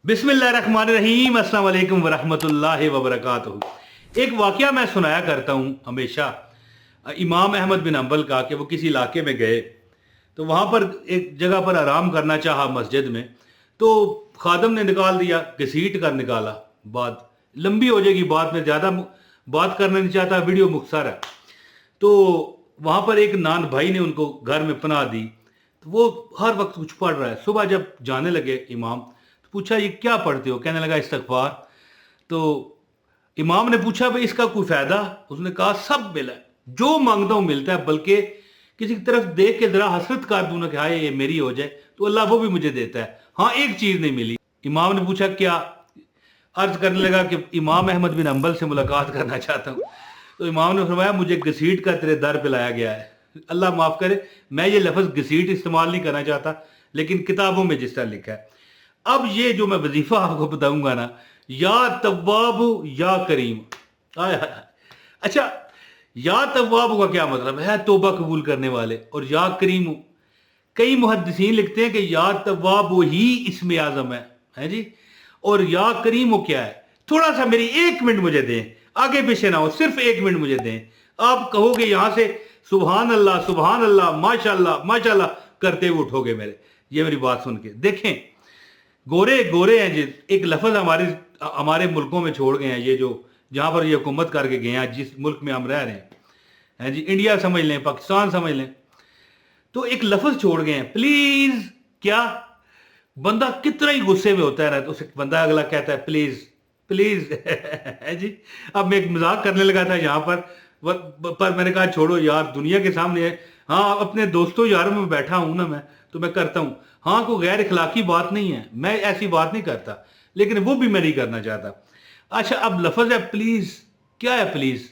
बिस्मिल्लाहिर्रहमानिर्रहीम, अस्सलाम वालेकुम वरहमतुल्लाहि वबरकातुहू। एक वाक़या मैं सुनाया करता हूँ हमेशा इमाम अहमद बिन हंबल का, कि वो किसी इलाके में गए तो वहाँ पर एक जगह पर आराम करना चाहा मस्जिद में, तो खादम ने निकाल दिया, घसीट कर निकाला। बात लंबी हो जाएगी, बात में ज़्यादा बात करना नहीं चाहता, वीडियो मुख्तसर है। तो वहाँ पर एक नान भाई ने उनको घर में पनाह दी, तो वो हर वक्त कुछ पढ़ रहा है। सुबह जब जाने लगे इमाम, तो पूछा ये क्या पढ़ते हो? कहने लगा इस्तगफार। तो इमाम ने पूछा भाई इसका कोई फ़ायदा? उसने कहा सब मिला है, जो मांगता हूँ मिलता है, बल्कि किसी की तरफ देख के ज़रा हसरत कर दूँ ना कि हाय ये मेरी हो जाए, तो अल्लाह वो भी मुझे देता है। हाँ, एक चीज़ नहीं मिली। इमाम ने पूछा क्या? अर्ज करने लगा कि इमाम अहमद बिन हंबल से मुलाकात करना चाहता हूँ। तो इमाम ने फरमाया मुझे घसीट का तेरे दर पे लाया गया है। अल्लाह माफ़ करे, मैं ये लफ्ज़ घसीट इस्तेमाल नहीं करना चाहता, लेकिन किताबों में जिस तरह लिखा है। अब ये जो मैं वजीफ़ा आपको बताऊंगा ना, या तव्वाब या करीम। आय हाय। अच्छा, या तव्वाब का क्या मतलब है? तौबा कबूल करने वाले। और या करीम, कई मुहद्दिसीन लिखते हैं कि या तव्वाब ही इसमें आज़म है जी। और या करीम क्या है? थोड़ा सा मेरी 1 मिनट मुझे दें, आगे पीछे ना हो, सिर्फ 1 मिनट मुझे दें। आप कहोगे यहां से सुभान अल्लाह माशाल्लाह माशाल्लाह करते हुए उठोगे मेरे। ये मेरी बात सुन के देखें, गोरे गोरे हैं जी। एक लफ्ज़ हमारे मुल्कों में छोड़ गए हैं, ये जो जहां पर ये हुकूमत करके गए हैं, जिस मुल्क में हम रह रहे हैं जी, इंडिया समझ लें, पाकिस्तान समझ लें, तो एक लफ्ज़ छोड़ गए हैं, प्लीज। क्या बंदा कितना ही गुस्से में होता है ना, तो उसे बंदा अगला कहता है प्लीज प्लीज है जी। अब मैं एक मजाक करने लगा था यहाँ पर मैंने कहा छोड़ो यार, दुनिया के सामने है। हाँ, अपने दोस्तों यारों में बैठा हूं ना मैं, तो मैं करता हूँ। हाँ, कोई गैर इखलाकी बात नहीं है, मैं ऐसी बात नहीं करता, लेकिन वो भी मैं नहीं करना चाहता। अच्छा, अब लफ्ज़ है प्लीज। क्या है प्लीज?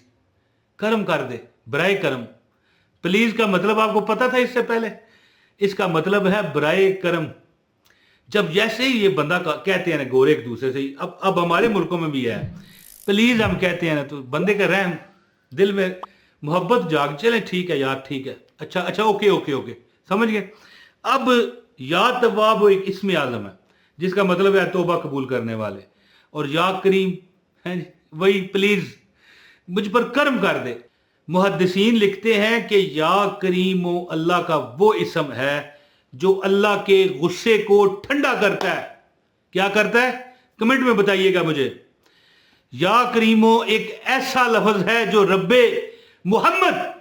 करम कर दे, बराए करम। प्लीज का मतलब आपको पता था इससे पहले? इसका मतलब है बराए करम। जब जैसे ही ये बंदा कहते हैं ना गोरे एक दूसरे से ही, अब हमारे मुल्कों में भी है, प्लीज हम कहते हैं ना, तो बंदे का रहम दिल में मोहब्बत जाग, चले ठीक है यार, ठीक है, अच्छा अच्छा, ओके ओके ओके, समझ गए। अब या तवाब एक इसमें आजम है, जिसका मतलब है तौबा कबूल करने वाले। और या करीम है वही प्लीज मुझ पर कर्म कर दे। मुहद्दिसीन लिखते हैं कि या करीम अल्लाह का वो इसम है जो अल्लाह के गुस्से को ठंडा करता है। क्या करता है? कमेंट में बताइएगा मुझे। या करीमो एक ऐसा लफ्ज है जो रब्बे मोहम्मद,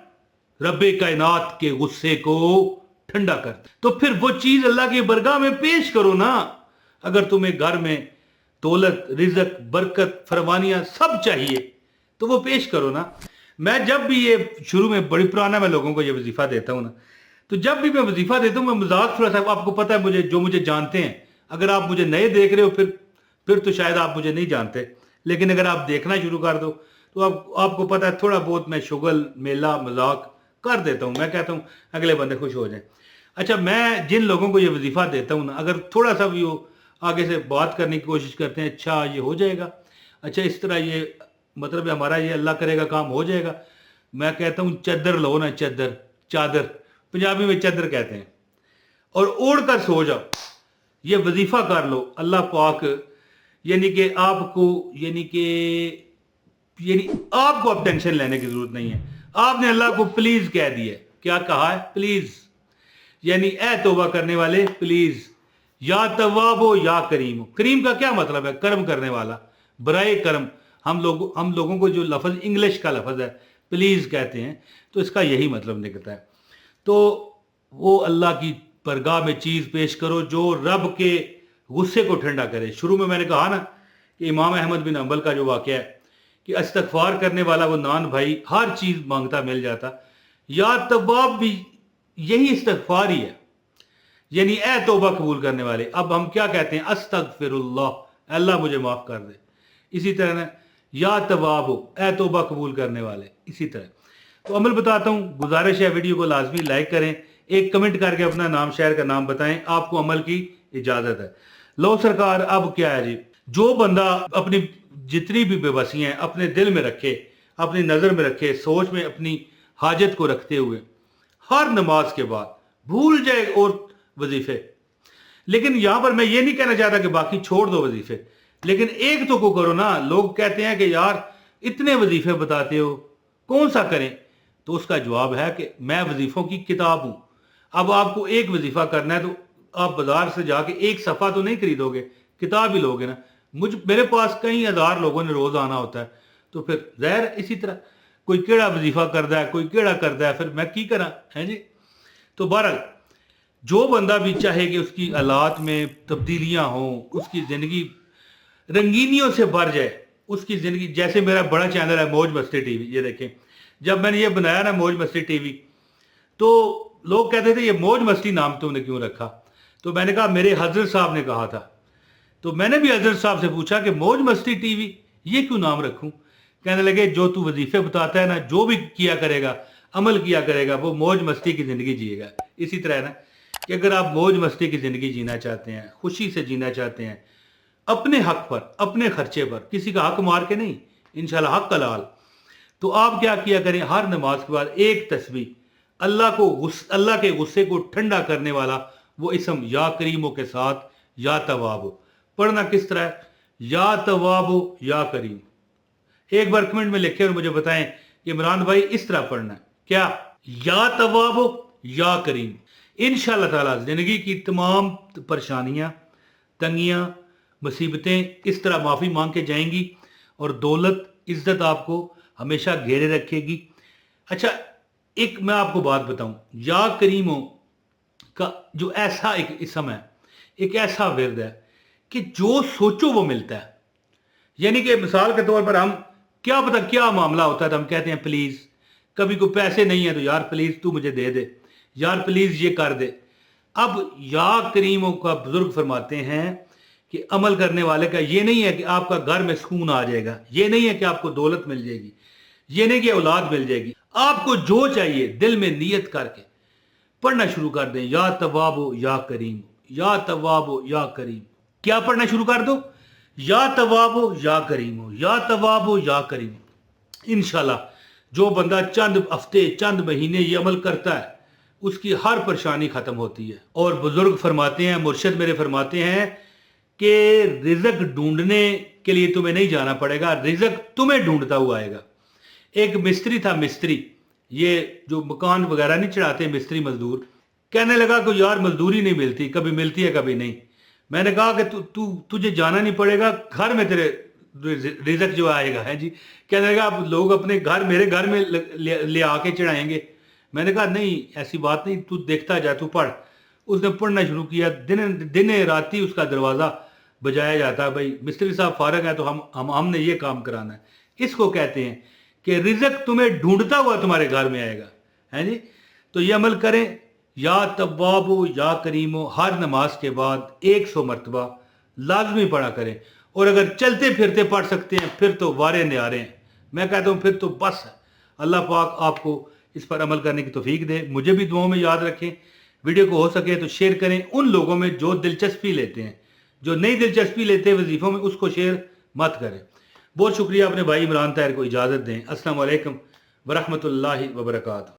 रब्बे कायनात के गुस्से को ठंडा करता है। तो फिर वो चीज अल्लाह की बरगाह में पेश करो ना। अगर तुम्हें घर में दौलत, रिजक, बरकत, फरमानियां सब चाहिए, तो वो पेश करो ना। मैं जब भी ये शुरू में बड़ी पुराना मैं लोगों को ये वजीफा देता हूं ना, तो जब भी मैं वजीफा देता हूं, मैं मजाक थोड़ा सा, आपको पता है मुझे, जो मुझे जानते हैं, अगर आप मुझे नए देख रहे हो फिर तो शायद आप मुझे नहीं जानते, लेकिन अगर आप देखना शुरू कर दो तो आपको पता है थोड़ा बहुत मैं शुगल मेला मजाक कर देता हूं। मैं कहता हूं अगले बंदे खुश हो जाए। अच्छा, मैं जिन लोगों को ये वजीफा देता हूं ना, अगर थोड़ा सा भी वो आगे से बात करने की कोशिश करते हैं, अच्छा ये हो जाएगा, अच्छा इस तरह ये मतलब हमारा ये अल्लाह करेगा काम हो जाएगा, मैं कहता हूँ चद्दर लो ना, चद्दर, चादर, पंजाबी में चद्दर कहते हैं, और ओढ़ कर सो जाओ। ये वजीफा कर लो। अल्लाह पाक यानी कि आपको यानी आपको अब टेंशन लेने की जरूरत नहीं है। आपने अल्लाह को प्लीज कह दिया। क्या कहा है? प्लीज, यानी ए तौबा करने वाले प्लीज। या तवाबो या करीम। करीम का क्या मतलब है? कर्म करने वाला, बराए कर्म। हम लोगों को जो लफ्ज़ इंग्लिश का लफ्ज़ है प्लीज कहते हैं, तो इसका यही मतलब निकलता है। तो वो अल्लाह की परगाह में चीज़ पेश करो जो रब के गुस्से को ठंडा करे। शुरू में मैंने कहा ना कि इमाम अहमद बिन हंबल का जो वाक़या है कि इस्तगफार करने वाला वो नान भाई हर चीज़ मांगता मिल जाता। या तवाब भी यही इस्तगफार ही है, यानी ए तौबा कबूल करने वाले। अब हम क्या कहते हैं? अस्तगफिरुल्लाह, अल्लाह मुझे माफ़ कर दे। इसी तरह ना या तवाब हो, ए तौबा कबूल करने वाले, इसी तरह। तो अमल बताता हूँ, गुजारिश है वीडियो को लाजमी लाइक करें, एक कमेंट करके अपना नाम शहर का नाम बताएं, आपको अमल की इजाज़त है। लो सरकार, अब क्या है जी, जो बंदा अपनी जितनी भी बेबसी हैं अपने दिल में रखे, अपनी नज़र में रखे, सोच में अपनी हाजत को रखते हुए हर नमाज के बाद भूल जाए और वजीफे, लेकिन यहां पर मैं ये नहीं कहना चाहता कि बाकी छोड़ दो वजीफे, लेकिन एक तो को करो ना। लोग कहते हैं कि यार इतने वजीफे बताते हो, कौन सा करें? तो उसका जवाब है कि मैं वजीफों की किताब हूं। अब आपको एक वजीफा करना है तो आप बाजार से जाके एक सफ़ा तो नहीं खरीदोगे, किताब ही लोगे ना। मेरे पास कई हज़ार लोगों ने रोज़ आना होता है, तो फिर ज़ाहिर इसी तरह कोई केड़ा वजीफा करता है, कोई केड़ा करता है, फिर मैं की करा है जी। तो बहरहाल जो बंदा भी चाहे कि उसकी हालात में तब्दीलियां हों, उसकी ज़िंदगी रंगीनियों से भर जाए, उसकी ज़िंदगी, जैसे मेरा बड़ा चैनल है मौज मस्ती टीवी, ये देखें, जब मैंने ये बनाया ना मौज मस्ती टीवी, तो लोग कहते थे ये मौज मस्ती नाम तुमने क्यों रखा? तो मैंने कहा मेरे हजरत साहब ने कहा था। तो मैंने भी हजरत साहब से पूछा कि मौज मस्ती टीवी ये क्यों नाम रखूं? कहने लगे जो तू वजीफे बताता है ना, जो भी किया करेगा, अमल किया करेगा, वो मौज मस्ती की ज़िंदगी जिएगा। इसी तरह है ना कि अगर आप मौज मस्ती की ज़िंदगी जीना चाहते हैं, खुशी से जीना चाहते हैं, अपने हक पर, अपने खर्चे पर, किसी का हक मार के नहीं, इंशाल्लाह हक हलाल, तो आप क्या किया करें, हर नमाज के बाद एक तस्बीह अल्लाह के गुस्से को ठंडा करने वाला वो इसम या करीमों के साथ या तवाब पढ़ना। किस तरह है? या तवाब या करीम। एक बार कमेंट में लिखे और मुझे बताएं कि इमरान भाई इस तरह पढ़ना है क्या? या तवाब या करीम। इंशाअल्लाह ताला जिंदगी की तमाम परेशानियां, तंगियां, मुसीबतें इस तरह माफ़ी मांग के जाएंगी और दौलत, इज्जत आपको हमेशा घेरे रखेगी। अच्छा, एक मैं आपको बात बताऊं, या करीमों का जो ऐसा एक इसम है, एक ऐसा विरद है कि जो सोचो वो मिलता है। यानी कि मिसाल के तौर पर हम क्या पता क्या मामला होता है तो हम कहते हैं प्लीज़, कभी कोई पैसे नहीं है तो यार प्लीज़ तू मुझे दे दे, यार प्लीज़ ये कर दे। अब या करीमों का बुजुर्ग फरमाते हैं कि अमल करने वाले का ये नहीं है कि आपका घर में सुकून आ जाएगा, ये नहीं है कि आपको दौलत मिल जाएगी, ये नहीं कि औलाद मिल जाएगी। आपको जो चाहिए दिल में नियत करके पढ़ना शुरू कर दें, या तवाबो या करीम, या तवाबो या करीम। क्या पढ़ना शुरू कर दो? या तवाबो या करीमो, या तवाबो या करीम। इंशाल्लाह जो बंदा चंद हफ्ते, चंद महीने ये अमल करता है, उसकी हर परेशानी खत्म होती है। और बुजुर्ग फरमाते हैं, मुर्शिद मेरे फरमाते हैं कि रिज़्क ढूंढने के लिए तुम्हें नहीं जाना पड़ेगा, रिज़्क तुम्हें ढूंढता हुआ आएगा। एक मिस्त्री था, मिस्त्री, ये जो मकान वगैरह नहीं चढ़ाते मिस्त्री मजदूर, कहने लगा कि यार मजदूरी नहीं मिलती, कभी मिलती है कभी नहीं। मैंने कहा कि तुझे जाना नहीं पड़ेगा, घर में तेरे रिज़्क जो आएगा है जी। कहने लगा आप लोग अपने घर, मेरे घर में ले आके चढ़ाएंगे। मैंने कहा नहीं, ऐसी बात नहीं, तू देखता जा, तू पढ़। उसने पढ़ना शुरू किया, दिन राती उसका दरवाज़ा बजाया जाता है, भाई मिस्त्री साहब फारग है तो हमने ये काम कराना है। इसको कहते हैं कि रिज़्क तुम्हें ढूंढता हुआ तुम्हारे घर में आएगा, है जी। तो ये अमल करें, या तव्वाबो या करीमो हर नमाज के बाद 100 मरतबा लाजमी पढ़ा करें। और अगर चलते फिरते पढ़ सकते हैं फिर तो वारे न्यारे हैं। मैं कहता हूँ फिर तो बस है। अल्लाह पाक आपको इस पर अमल करने की तौफीक दे। मुझे भी दुआओं में याद रखें। वीडियो को हो सके तो शेयर करें उन लोगों में जो दिलचस्पी लेते हैं, जो नई दिलचस्पी लेते हैं वजीफ़ों में, उसको शेयर मत करें। बहुत शुक्रिया। अपने भाई इमरान ताहिर को इजाज़त दें। अस्सलाम वालेकुम वरहमतुल्लाहि वबरकातुहू।